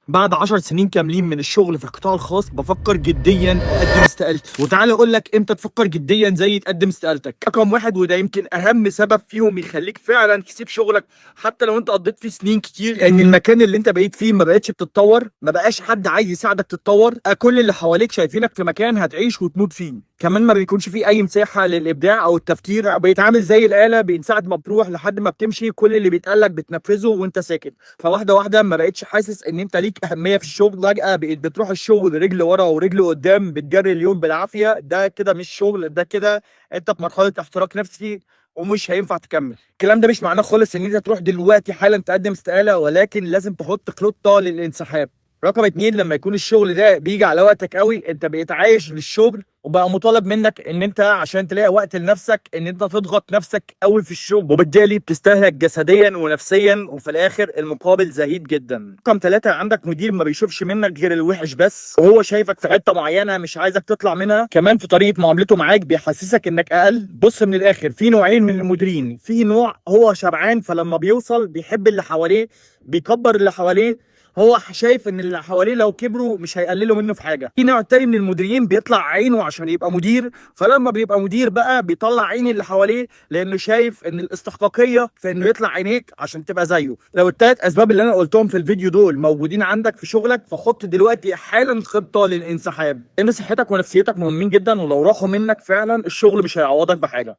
بعد 10 سنين كاملين من الشغل في القطاع الخاص بفكر جديا اقدم استقالتي. وتعالى اقول لك امتى تفكر جديا زي تقدم استقالتك. رقم واحد، وده يمكن اهم سبب فيهم يخليك فعلا تسيب شغلك حتى لو انت قضيت فيه سنين كتير، ان المكان اللي انت بقيت فيه ما بقتش بتتطور، ما بقاش حد عايز يساعدك تتطور. كل اللي حواليك شايفينك في مكان هتعيش وتموت فيه، كمان ما بيكونش فيه اي مساحه للابداع او التفكير، بيتعامل زي الاله من ساعه ما بتروح لحد ما بتمشي، كل اللي بيتقالك بتنفذه وانت ساكت. فواحده واحده ما بقتش حاسس ان انت ليك اهميه في الشغل، فجاه بقيت بتروح الشغل رجل ورا ورجل قدام، بتجري اليوم بالعافيه. ده كده مش شغل، ده كده انت في مرحله احتراق نفسي ومش هينفع تكمل. الكلام ده مش معناه خالص ان انت تروح دلوقتي حالا تقدم استقاله، ولكن لازم تحط خطه للانسحاب. رقم اتنين، لما يكون الشغل ده بيجي على وقتك قوي، انت بقيت عايش للشغل وبقى مطالب منك ان انت عشان تلاقي وقت لنفسك ان انت تضغط نفسك قوي في الشغل، وبالتالي بتستهلك جسديا ونفسيا، وفي الاخر المقابل زهيد جدا. رقم ثلاثة، عندك مدير ما بيشوفش منك غير الوحش بس، وهو شايفك في حتة معينة مش عايزك تطلع منها. كمان في طريقة معاملته معاك بيحسسك انك اقل. بص، من الاخر في نوعين من المديرين، في نوع هو شبعان فلما بيوصل بيحب اللي حواليه، بيكبر اللي حواليه، هو شايف ان اللي حواليه لو كبروا مش هيقللوا منه في حاجه. في نوع تاني من المديرين بيطلع عينه عشان يبقى مدير، فلما بيبقى مدير بقى بيطلع عين اللي حواليه لانه شايف ان الاستحقاقيه في انه يطلع عينيك عشان تبقى زيه. لو التلات اسباب اللي انا قلتهم في الفيديو دول موجودين عندك في شغلك، فحط دلوقتي حالا خطه للانسحاب، لان صحتك ونفسيتك مهمين جدا، ولو راحوا منك فعلا الشغل مش هيعوضك بحاجه.